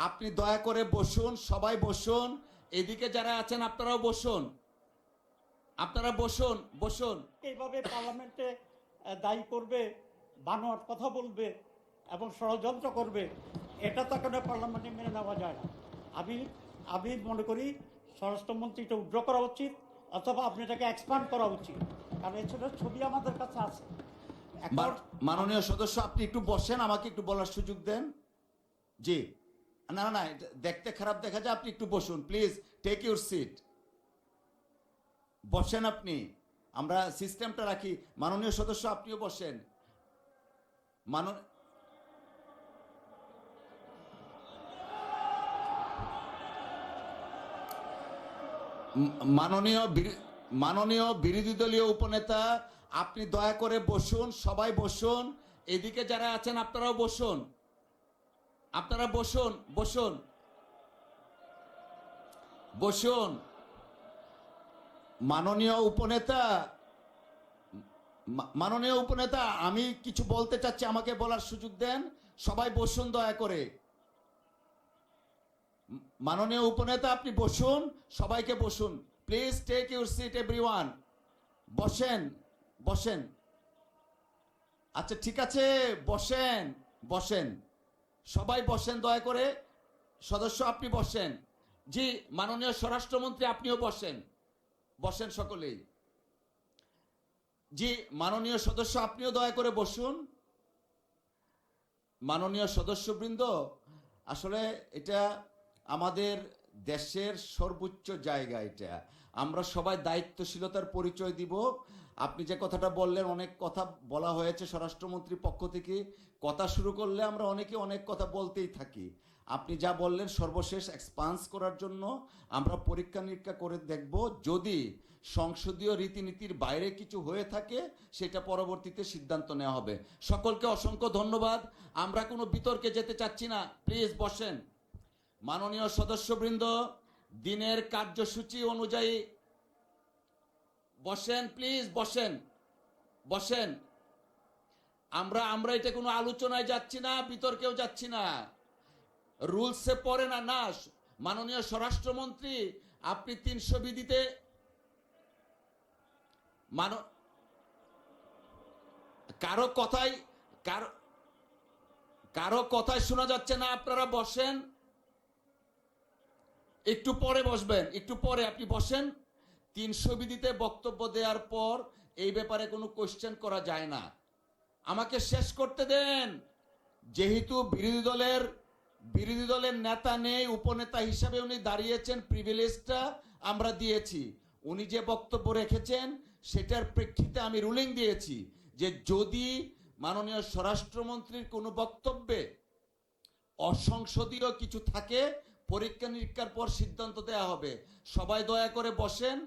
আপনি দয়া করে বসুন, সবাই বসুন। এদিকে যারা আছেন আপনারাও বসুন, আপনারা বসুন বসুন। এইভাবে পার্লামেন্টে দায়ী করবে, বানোয়াট কথা বলবে এবং ষড়যন্ত্র করবে, এটা তো কোনো পার্লামেন্টে মেনে নেওয়া যায় না। আমি আমি মনে করি স্বরাষ্ট্রমন্ত্রী এটা উইথড্র করা উচিত, অথবা আপনি এটাকে এক্সপান্ড করা উচিত, কারণ এছাড়া ছবি আমাদের কাছে আছে। এখন মাননীয় সদস্য, আপনি একটু বসেন, আমাকে একটু বলার সুযোগ দেন। জি, না না, দেখতে খারাপ দেখা যায়, আপনি একটু বসুন প্লিজ, টেক ইউর সিট। বসেন আপনি, আমরা সিস্টেমটা রাখি। মাননীয় সদস্য, আপনিও বসেন। মাননীয় মাননীয় বিরোধী দলীয় উপনেতা, আপনি দয়া করে বসুন, সবাই বসুন। এদিকে যারা আছেন আপনারাও বসুন, আপনারা বসুন বসুন বসুন। মাননীয় উপনেতা, মাননীয় উপনেতা, আমি কিছু বলতে চাচ্ছি, আমাকে বলার সুযোগ দেন। সবাই বসুন দয়া করে। মাননীয় উপনেতা, আপনি বসুন, সবাইকে বসুন please, take your seat everyone. বসেন বসেন। আচ্ছা ঠিক আছে, বসেন বসেন, সবাই বসেন দয়া করে। সদস্য আপনি বসেন। জি, মাননীয় স্বরাষ্ট্রমন্ত্রী আপনিও বসেন, বসেন সকলেই। জি, মাননীয় সদস্য আপনিও দয়া করে বসুন। মাননীয় সদস্যবৃন্দ, আসলে এটা আমাদের দেশের সর্বোচ্চ জায়গা। এটা আমরা সবাই দায়িত্বশীলতার পরিচয় দিব। আপনি যে কথাটা বললেন, অনেক কথা বলা হয়েছে স্বরাষ্ট্রমন্ত্রীর পক্ষ থেকে। কথা শুরু করলে আমরা অনেকে অনেক কথা বলতেই থাকি। আপনি যা বললেন সর্বশেষ এক্সপান্স করার জন্য আমরা পরীক্ষা নিরীক্ষা করে দেখব। যদি সংসদীয় রীতিনীতির বাইরে কিছু হয়ে থাকে, সেটা পরবর্তীতে সিদ্ধান্ত নেওয়া হবে। সকলকে অসংখ্য ধন্যবাদ। আমরা কোনো বিতর্কে যেতে চাচ্ছি না, প্লিজ বসেন। মাননীয় সদস্যবৃন্দ, দিনের কার্যসূচি অনুযায়ী বসেন প্লিজ, বসেন বসেন। আমরা এটা কোনো আলোচনায় যাচ্ছি না, বিতর্কেও যাচ্ছি না, রুলসে পড়ে না। না, মাননীয় স্বরাষ্ট্রমন্ত্রী, আপনি 300 বিধিতে কারো কথাই কারো কথাই শোনা যাচ্ছে না। আপনারা বসেন, একটু পরে বসবেন, একটু পরে আপনি বসেন। 300 বিধিতে বক্তব্য দেওয়ার পর এই ব্যাপারে কোনো কোশ্চেন করা যায় না। আমাকে শেষ করতে দেন। যেহেতু বিরোধী দলের নেতা নেই, উপনেতা হিসাবে উনি দাঁড়িয়েছেন, প্রিভিলেজটা আমরা দিয়েছি। উনি যে বক্তব্য রেখেছেন সেটার প্রেক্ষিতে আমি রুলিং দিয়েছি যে যদি মাননীয় স্বরাষ্ট্রমন্ত্রীর কোনো বক্তব্যে অসংসদীয় কিছু থাকে, পরীক্ষা নিরীক্ষার পর সিদ্ধান্ত দেওয়া হবে। সবাই দয়া করে বসেন।